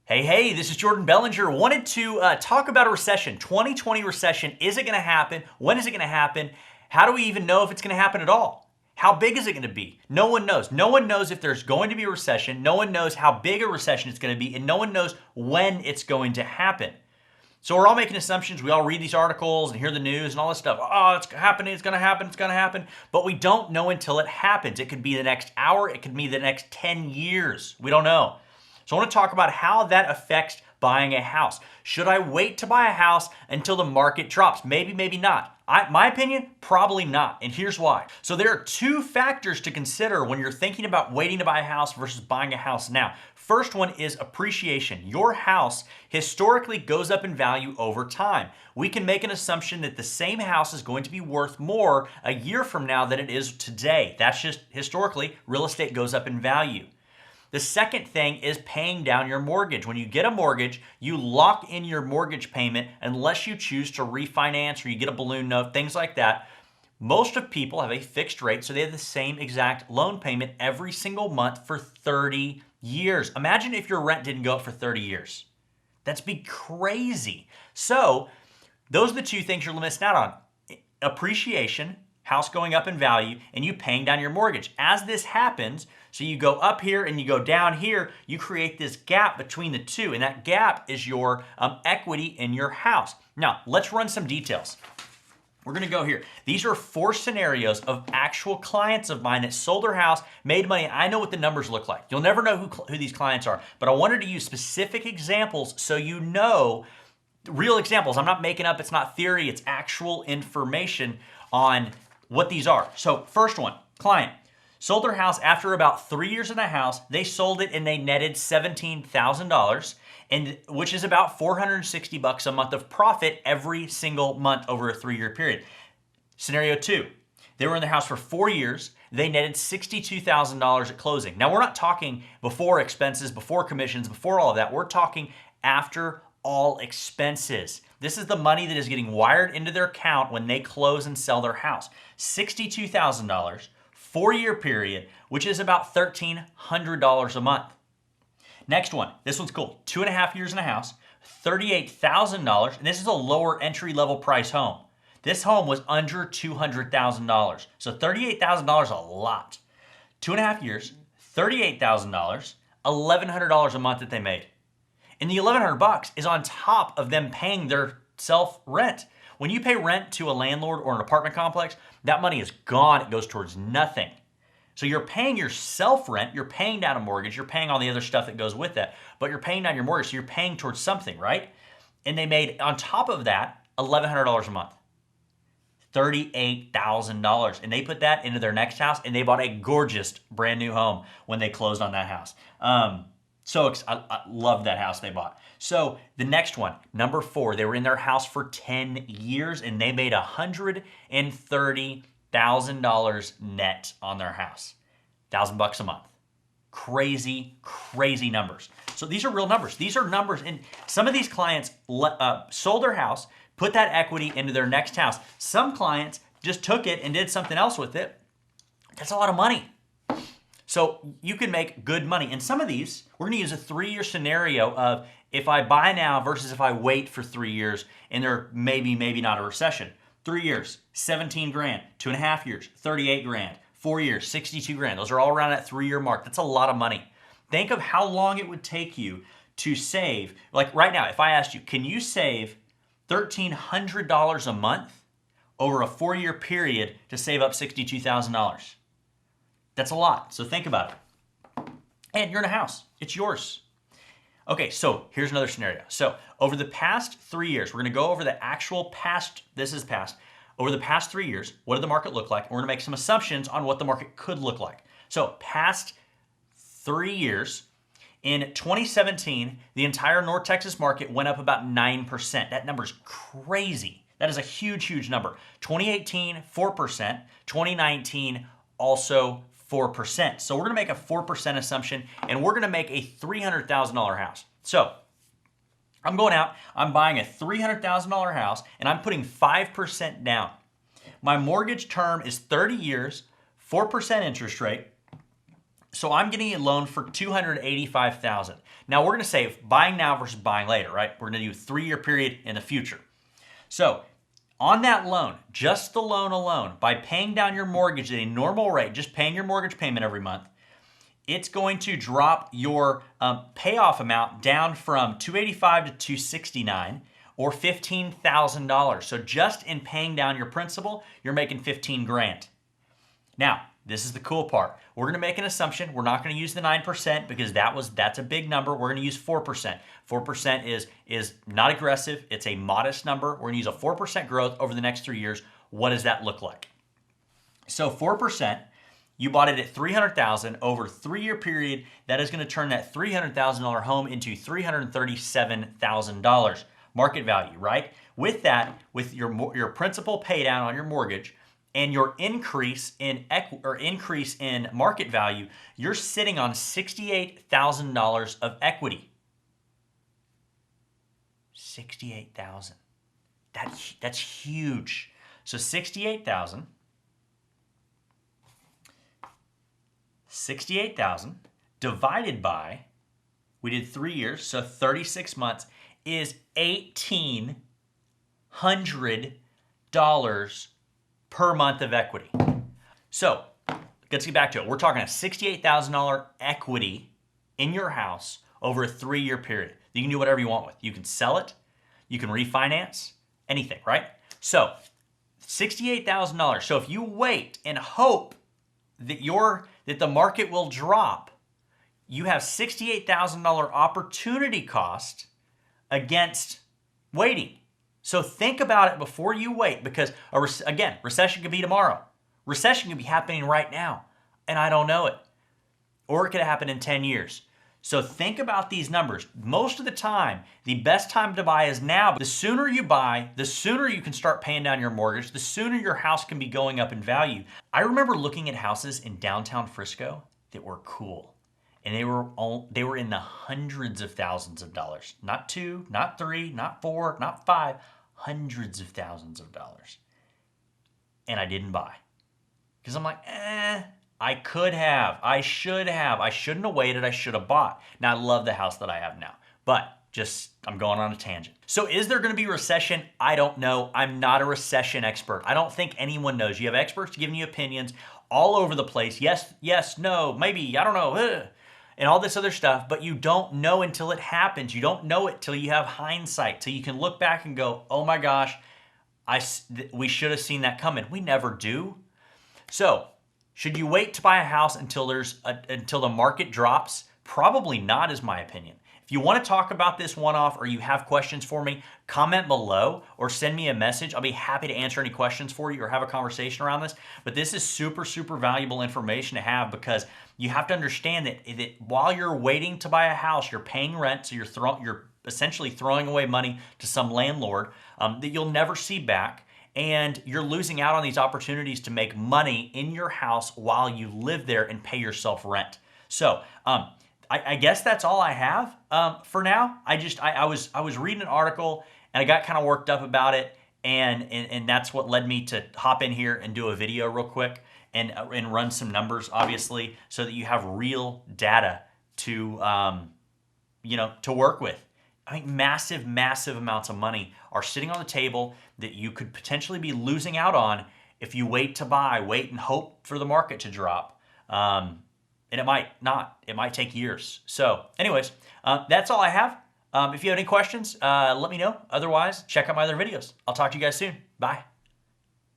Hey, this is Jordan Bellinger. Wanted to talk about a recession. 2020 recession. Is it going to happen? When is it going to happen? How do we even know if it's going to happen at all? How big is it going to be? No one knows. No one knows if there's going to be a recession. No one knows how big a recession it's going to be, and no one knows when it's going to happen. So we're all making assumptions. We all read these articles and hear the news and all this stuff. Oh, it's happening. It's going to happen. It's going to happen. But we don't know until it happens. It could be the next hour. It could be the next 10 years. We don't know. So I want to talk about how that affects buying a house. Should I wait to buy a house until the market drops? Maybe, maybe not. My opinion, probably not. And here's why. So there are two factors to consider when you're thinking about waiting to buy a house versus buying a house now. First one is appreciation. Your house historically goes up in value over time. We can make an assumption that the same house is going to be worth more a year from now than it is today. That's just historically, real estate goes up in value. The second thing is paying down your mortgage. When you get a mortgage, you lock in your mortgage payment unless you choose to refinance or you get a balloon note, things like that. Most of people have a fixed rate, so they have the same exact loan payment every single month for 30 years. Imagine if your rent didn't go up for 30 years. That'd be crazy. So those are the two things you're missing out on. Appreciation, house going up in value, and you paying down your mortgage. As this happens, so you go up here and you go down here, you create this gap between the two, and that gap is your equity in your house. Now, let's run some details. We're gonna go here. These are 4 scenarios of actual clients of mine that sold their house, made money. I know what the numbers look like. You'll never know who these clients are, but I wanted to use specific examples so you know real examples. I'm not making up, it's not theory, it's actual information on what these are. So first one, client sold their house after about 3 years in the house. They sold it and they netted $17,000, and which is about $460 a month of profit every single month over a 3-year period. Scenario 2, they were in the house for 4 years. They netted $62,000 at closing. Now we're not talking before expenses, before commissions, before all of that. We're talking after all expenses. This is the money that is getting wired into their account when they close and sell their house. $62,000, 4-year period, which is about $1,300 a month. Next one, this one's cool. 2.5 years in a house, $38,000, and this is a lower entry-level price home. This home was under $200,000, so $38,000 is a lot. 2.5 years, $38,000, $1,100 a month that they made. And the $1,100 is on top of them paying their self-rent. When you pay rent to a landlord or an apartment complex, that money is gone. It goes towards nothing. So you're paying your self-rent, you're paying down a mortgage, you're paying all the other stuff that goes with that, but you're paying down your mortgage, so you're paying towards something, right? And they made, on top of that, $1,100 a month. $38,000. And they put that into their next house, and they bought a gorgeous brand new home when they closed on that house. I love that house they bought. So the next one, number 4, they were in their house for 10 years and they made $130,000 net on their house. $1,000 a month. Crazy, crazy numbers. So these are real numbers. These are numbers, and some of these clients sold their house, put that equity into their next house. Some clients just took it and did something else with it. That's a lot of money. So you can make good money. And some of these, we're gonna use a 3-year scenario of if I buy now versus if I wait for 3 years and there maybe not a recession. 3 years, 17 grand. 2.5 years, 38 grand. 4 years, 62 grand. Those are all around that 3-year mark. That's a lot of money. Think of how long it would take you to save. Like right now, if I asked you, can you save $1,300 a month over a 4-year period to save up $62,000? That's a lot, so think about it. And you're in a house, it's yours. Okay, so here's another scenario. So over the past 3 years, we're gonna go over the actual past, this is past, over the past 3 years, what did the market look like? And we're gonna make some assumptions on what the market could look like. So past 3 years, in 2017, the entire North Texas market went up about 9%. That number's crazy. That is a huge, huge number. 2018, 4%, 2019, also 4%. So we're gonna make a 4% assumption, and we're gonna make a $300,000 house. So I'm going out, I'm buying a $300,000 house, and I'm putting 5% down. My mortgage term is 30 years, 4% interest rate, So I'm getting a loan for $285,000. Now we're going to say buying now versus buying later, right? We're going to do a 3-year period in the future. So on that loan, just the loan alone, by paying down your mortgage at a normal rate, just paying your mortgage payment every month, it's going to drop your payoff amount down from $285,000 to $269,000 or $15,000. So just in paying down your principal, you're making $15,000. Now, this is the cool part. We're going to make an assumption. We're not going to use the 9% because that's a big number. We're going to use 4%. 4% is not aggressive. It's a modest number. We're going to use a 4% growth over the next 3 years. What does that look like? So 4%, you bought it at $300,000 over a 3-year period. That is going to turn that $300,000 home into $337,000 market value, right? With that, with your principal pay down on your mortgage, and your increase in market value, you're sitting on $68,000 of equity. $68,000. That's huge. So $68,000 divided by, we did 3 years, so 36 months, is $1,800 per month of equity. So let's get back to it. We're talking a $68,000 equity in your house over a 3-year period. You can do whatever you want with. You can sell it, you can refinance, anything, right? So $68,000. So if you wait and hope that the market will drop, you have $68,000 opportunity cost against waiting. So think about it before you wait, because again, recession could be tomorrow. Recession could be happening right now, and I don't know it. Or it could happen in 10 years. So think about these numbers. Most of the time, the best time to buy is now. The sooner you buy, the sooner you can start paying down your mortgage, the sooner your house can be going up in value. I remember looking at houses in downtown Frisco that were cool. And they were in the hundreds of thousands of dollars. Not 2, not 3, not 4, not 5, hundreds of thousands of dollars. And I didn't buy. Because I'm like, I could have, I should have, I shouldn't have waited, I should have bought. Now I love the house that I have now, but I'm going on a tangent. So is there going to be a recession? I don't know. I'm not a recession expert. I don't think anyone knows. You have experts giving you opinions all over the place. Yes, no, maybe, I don't know, and all this other stuff, but you don't know until it happens. You don't know it till you have hindsight, till you can look back and go, oh my gosh, we should have seen that coming. We never do. So should you wait to buy a house until the market drops? Probably not, is my opinion. If you want to talk about this one-off or you have questions for me, comment below or send me a message. I'll be happy to answer any questions for you or have a conversation around this. But this is super, super valuable information to have, because you have to understand that while you're waiting to buy a house, you're paying rent, so you're essentially throwing away money to some landlord that you'll never see back. And you're losing out on these opportunities to make money in your house while you live there and pay yourself rent. So I guess that's all I have for now. I was reading an article and I got kind of worked up about it, and that's what led me to hop in here and do a video real quick and run some numbers, obviously, so that you have real data to to work with. I mean, massive, massive amounts of money are sitting on the table that you could potentially be losing out on if you wait to buy, wait and hope for the market to drop. And it might not. It might take years. So anyways, that's all I have. If you have any questions, let me know. Otherwise, check out my other videos. I'll talk to you guys soon. Bye.